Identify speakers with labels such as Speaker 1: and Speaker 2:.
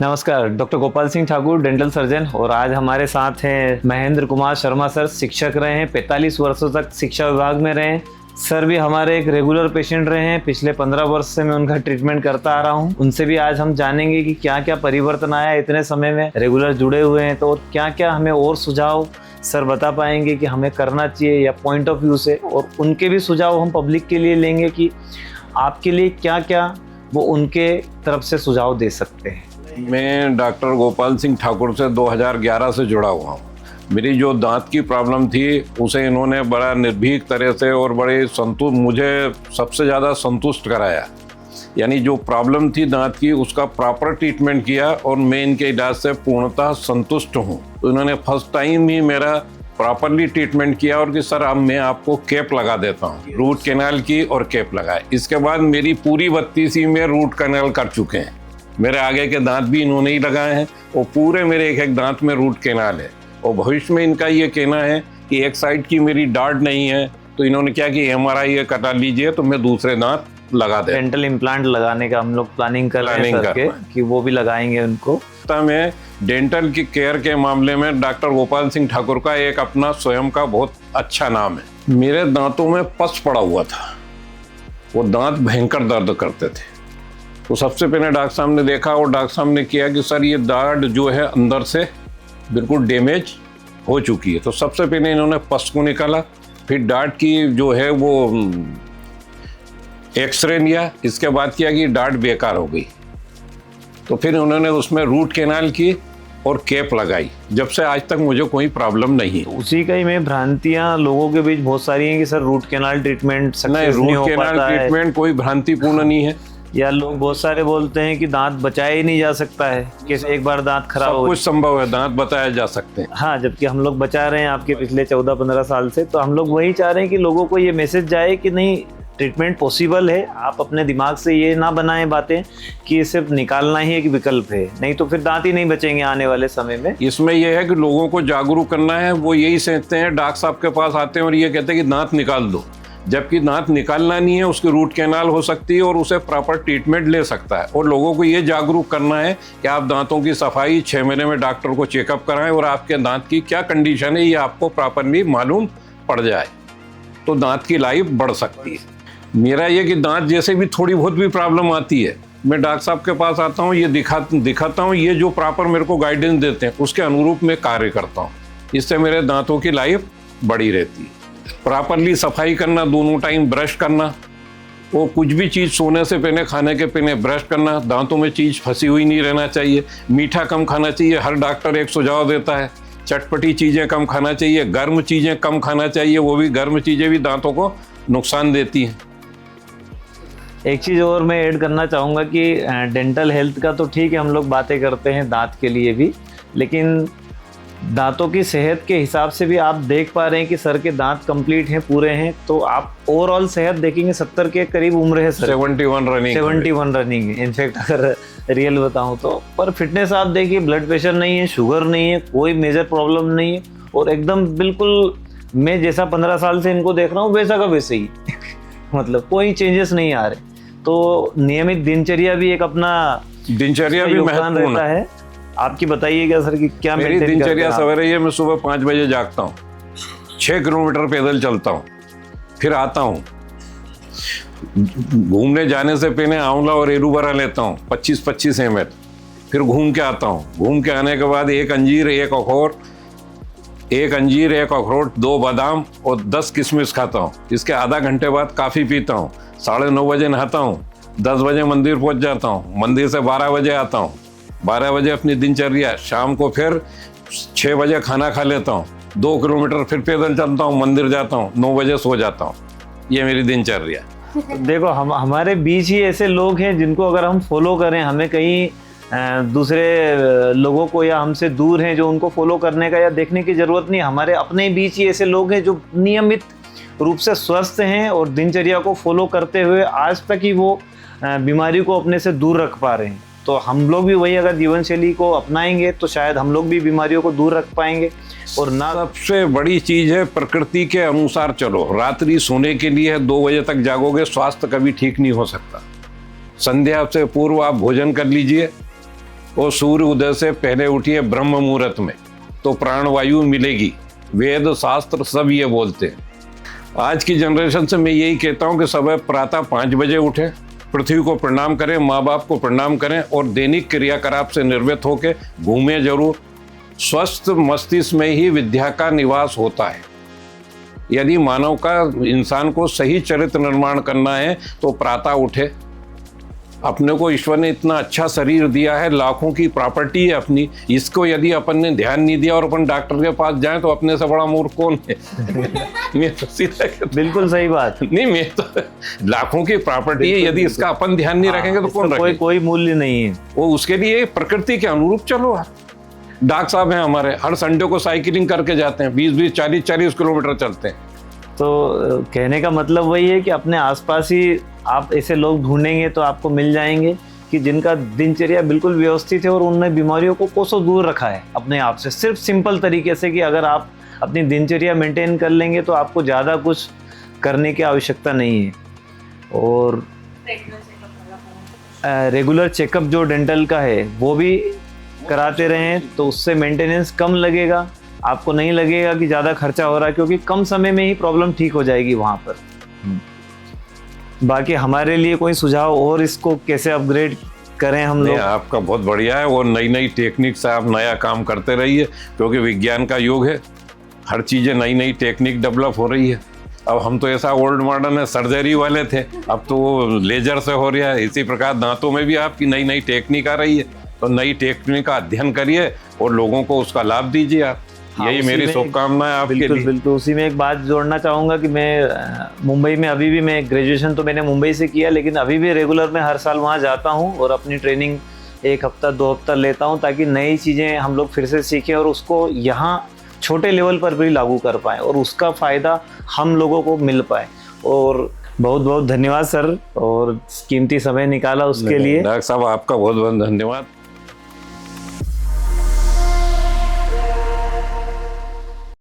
Speaker 1: नमस्कार, doctor Gopal Singh Thakur, dental surgeon. और आज हमारे साथ हैं महेंद्र कुमार शर्मा सर। शिक्षक रहे हैं, 45 वर्षों तक शिक्षा विभाग में रहे हैं। सर भी हमारे एक रेगुलर पेशेंट रहे हैं। पिछले 15 वर्ष से मैं उनका ट्रीटमेंट करता आ रहा हूं। उनसे भी आज हम जानेंगे कि क्या क्या परिवर्तन आया इतने समय में, रेगुलर जुड़े हुए हैं तो क्या क्या हमें और सुझाव सर बता पाएंगे कि हमें करना चाहिए या पॉइंट ऑफ व्यू से। और उनके भी सुझाव हम पब्लिक के लिए लेंगे कि आपके लिए क्या क्या वो उनके तरफ से सुझाव दे सकते हैं।
Speaker 2: मैं डॉक्टर गोपाल सिंह ठाकुर से 2011 से जुड़ा हुआ हूँ। मेरी जो दांत की प्रॉब्लम थी उसे इन्होंने बड़ा निर्भीक तरह से और बड़े मुझे सबसे ज़्यादा संतुष्ट कराया। यानी जो प्रॉब्लम थी दांत की उसका प्रॉपर ट्रीटमेंट किया और मैं इनके इलाज से पूर्णतः संतुष्ट हूँ। तो इन्होंने फर्स्ट टाइम ही मेरा प्रॉपरली ट्रीटमेंट किया और कि सर अब मैं आपको कैप लगा देता हूँ। रूट कैनाल की और कैप लगाए। इसके बाद मेरी पूरी 32 में रूट कैनाल कर चुके हैं। मेरे आगे के दांत भी इन्होंने ही लगाए हैं और पूरे मेरे एक एक दांत में रूट कैनाल है। और भविष्य में इनका ये कहना है कि एक साइड की मेरी डार्ट नहीं है तो इन्होंने क्या कि MRI कटा लीजिए तो मैं दूसरे दांत लगा दे।
Speaker 1: डेंटल इम्प्लांट लगाने का हम लोग प्लानिंग कर रहे हैं सर के कि वो भी लगाएंगे उनको।
Speaker 2: में डेंटल की केयर के मामले में डॉक्टर गोपाल सिंह ठाकुर का एक अपना स्वयं का बहुत अच्छा नाम है। मेरे दांतों में पस पड़ा हुआ था, वो दांत भयंकर दर्द करते थे। तो सबसे पहले डॉक्टर साहब ने देखा और डॉक्टर साहब ने किया कि सर ये दाढ़ जो है अंदर से बिल्कुल डैमेज हो चुकी है। तो सबसे पहले इन्होंने पस को निकाला, फिर दाढ़ की जो है वो एक्सरे लिया। इसके बाद किया कि दाढ़ बेकार हो गई तो फिर उन्होंने उसमें रूट कैनाल की और कैप लगाई। जब से आज तक मुझे कोई प्रॉब्लम नहीं है।
Speaker 1: उसी का ही में भ्रांतियां लोगों के बीच बहुत सारी हैं कि सर रूट कैनाल ट्रीटमेंट
Speaker 2: नहीं, रूट कैनाल ट्रीटमेंट कोई भ्रांतिपूर्ण नहीं है।
Speaker 1: या लोग बहुत सारे बोलते हैं कि दांत बचाया ही नहीं जा सकता है, कि एक बार दांत खराब हो
Speaker 2: कुछ संभव है, दांत बचाए जा सकते हैं।
Speaker 1: हाँ, जबकि हम लोग बचा रहे हैं आपके पिछले 14-15 साल से। तो हम लोग वही चाह रहे हैं कि लोगों को ये मैसेज जाए कि नहीं, ट्रीटमेंट पॉसिबल है। आप अपने दिमाग से ये ना बनाएं बातें कि सिर्फ निकालना ही एक विकल्प है, नहीं तो फिर दांत ही नहीं बचेंगे आने वाले समय में।
Speaker 2: इसमें यह है कि लोगों को जागरूक करना है। वो यही सोचते हैं, डॉक्टर साहब के पास आते हैं और ये कहते हैं कि दांत निकाल दो, जबकि दांत निकालना नहीं है, उसकी रूट कैनाल हो सकती है और उसे प्रॉपर ट्रीटमेंट ले सकता है। और लोगों को ये जागरूक करना है कि आप दांतों की सफाई 6 महीने में डॉक्टर को चेकअप कराएं और आपके दांत की क्या कंडीशन है ये आपको प्रॉपरली मालूम पड़ जाए तो दांत की लाइफ बढ़ सकती है। मेरा ये कि दांत जैसे भी थोड़ी बहुत भी प्रॉब्लम आती है, मैं डॉक्टर साहब के पास आता हूँ, ये दिखाता हूँ, ये जो प्रॉपर मेरे को गाइडेंस देते हैं उसके अनुरूप मैं कार्य करता हूँ। इससे मेरे दांतों की लाइफ बड़ी रहती है। प्रॉपरली सफाई करना, दोनों टाइम ब्रश करना, वो कुछ भी चीज़ सोने से पहले, खाने के पहले ब्रश करना। दांतों में चीज़ फंसी हुई नहीं रहना चाहिए। मीठा कम खाना चाहिए, हर डॉक्टर एक सुझाव देता है। चटपटी चीज़ें कम खाना चाहिए, गर्म चीज़ें कम खाना चाहिए, वो भी गर्म चीज़ें भी दांतों को नुकसान देती हैं।
Speaker 1: एक चीज़ और मैं ऐड करना चाहूँगा कि डेंटल हेल्थ का तो ठीक है, हम लोग बातें करते हैं दांत के लिए भी, लेकिन दांतों की सेहत के हिसाब से भी आप देख पा रहे हैं कि सर के दांत कंप्लीट हैं, पूरे हैं। तो आप ओवरऑल सेहत देखेंगे, 70 के करीब उम्र है सर। 71 रनिंग है इनफैक्ट, अगर रियल बताऊं तो। पर फिटनेस आप देखिए, ब्लड प्रेशर नहीं है, शुगर नहीं है, कोई मेजर प्रॉब्लम नहीं है। और एकदम बिल्कुल मैं जैसा 15 साल से इनको देख रहा हूँ वैसा का वैसे ही मतलब कोई चेंजेस नहीं आ रहे। तो नियमित दिनचर्या भी एक अपना
Speaker 2: दिनचर्या भी महत्वपूर्ण
Speaker 1: है। आपकी बताइएगा सर कि क्या
Speaker 2: मेरी दिनचर्या सवेरे ये, मैं सुबह 5 बजे जागता हूँ, 6 किलोमीटर पैदल चलता हूँ, फिर आता हूँ। घूमने जाने से पहले आंवला और एलोवेरा लेता हूँ 25-25 ml, फिर घूम के आता हूँ। घूम के आने के बाद एक अंजीर, एक अखरोट, 2 बादाम और 10 किशमिश खाता हूँ। इसके आधा घंटे बाद काफ़ी पीता हूँ। 9:30 बजे नहाता हूँ, 10 बजे मंदिर पहुँच जाता हूँ, मंदिर से 12 बजे आता हूँ, 12 बजे अपनी दिनचर्या। शाम को फिर 6 बजे खाना खा लेता हूँ, 2 किलोमीटर फिर पैदल चलता हूँ, मंदिर जाता हूँ, 9 बजे सो जाता हूँ। ये मेरी दिनचर्या।
Speaker 1: देखो, हमारे बीच ही ऐसे लोग हैं जिनको अगर हम फॉलो करें, हमें कहीं दूसरे लोगों को या हमसे दूर हैं जो उनको फॉलो करने का या देखने की ज़रूरत नहीं। हमारे अपने बीच ही ऐसे लोग हैं जो नियमित रूप से स्वस्थ हैं और दिनचर्या को फॉलो करते हुए आज तक ही वो बीमारी को अपने से दूर रख पा रहे हैं। तो हम लोग भी वही अगर जीवन शैली को अपनाएंगे तो शायद हम लोग भी बीमारियों को दूर रख पाएंगे। और ना
Speaker 2: सबसे बड़ी चीज़ है प्रकृति के अनुसार चलो। रात्रि सोने के लिए 2 बजे तक जागोगे, स्वास्थ्य कभी ठीक नहीं हो सकता। संध्या से पूर्व आप भोजन कर लीजिए और सूर्य उदय से पहले उठिए ब्रह्म मुहूर्त में, तो प्राणवायु मिलेगी। वेद शास्त्र सब ये बोलते हैं। आज की जनरेशन से मैं यही कहता हूँ कि सुबह प्रातः 5 बजे उठें, पृथ्वी को प्रणाम करें, माँ बाप को प्रणाम करें और दैनिक क्रियाकलाप से निर्वृत्त होकर घूमें जरूर। स्वस्थ मस्तिष्क में ही विद्या का निवास होता है। यदि मानव का, इंसान को सही चरित्र निर्माण करना है तो प्रातः उठे। अपने को ईश्वर ने इतना अच्छा शरीर दिया है, लाखों की प्रॉपर्टी है अपनी, इसको यदि अपन ने ध्यान नहीं दिया और अपन डॉक्टर के पास जाएं तो अपने से बड़ा मूर्ख कौन है? मैं तो सीधा
Speaker 1: बिल्कुल सही बात।
Speaker 2: नहीं, मैं तो लाखों की प्रॉपर्टी है, यदि इसका अपन ध्यान नहीं रखेंगे तो कौन रखेगा?
Speaker 1: कोई मूल्य नहीं है।
Speaker 2: वो उसके लिए प्रकृति के अनुरूप चलो। आप डॉक्टर साहब हैं हमारे, हर संडे को साइकिलिंग करके जाते हैं, 20-20, 40-40 किलोमीटर चलते हैं।
Speaker 1: तो कहने का मतलब वही है कि अपने आसपास ही आप ऐसे लोग ढूंढेंगे तो आपको मिल जाएंगे कि जिनका दिनचर्या बिल्कुल व्यवस्थित है और उनने बीमारियों को कोसों दूर रखा है अपने आप से, सिर्फ सिंपल तरीके से कि अगर आप अपनी दिनचर्या मेंटेन कर लेंगे तो आपको ज़्यादा कुछ करने की आवश्यकता नहीं है। और रेगुलर चेकअप जो डेंटल का है वो भी कराते रहें तो उससे मेंटेनेंस कम लगेगा, आपको नहीं लगेगा कि ज़्यादा खर्चा हो रहा है, क्योंकि कम समय में ही प्रॉब्लम ठीक हो जाएगी वहाँ पर। बाकी हमारे लिए कोई सुझाव और इसको कैसे अपग्रेड करें हम लोग?
Speaker 2: आपका बहुत बढ़िया है, और नई नई टेक्निक से आप नया काम करते रहिए, क्योंकि विज्ञान का युग है, हर चीज़ें नई नई टेक्निक डेवलप हो रही है। अब हम तो ऐसा ओल्ड मॉडर्न है, सर्जरी वाले थे, अब तो वो लेजर से हो रहा है। इसी प्रकार दांतों में भी आपकी नई नई टेक्निक आ रही है, तो नई टेक्निक का अध्ययन करिए और लोगों को उसका लाभ दीजिए आप। यही मेरी शुभकामना है आपके लिए।
Speaker 1: बिल्कुल। उसी में एक बात जोड़ना चाहूँगा कि मैं मुंबई में अभी भी, मैं ग्रेजुएशन तो मैंने मुंबई से किया, लेकिन अभी भी रेगुलर मैं हर साल वहाँ जाता हूँ और अपनी ट्रेनिंग 1 हफ्ता 2 हफ्ता लेता हूँ, ताकि नई चीज़ें हम लोग फिर से सीखें और उसको यहाँ छोटे लेवल पर भी लागू कर पाएँ और उसका फ़ायदा हम लोगों को मिल पाए। और बहुत बहुत धन्यवाद सर, और कीमती समय निकाला उसके लिए।
Speaker 2: डॉक्टर साहब आपका बहुत बहुत धन्यवाद।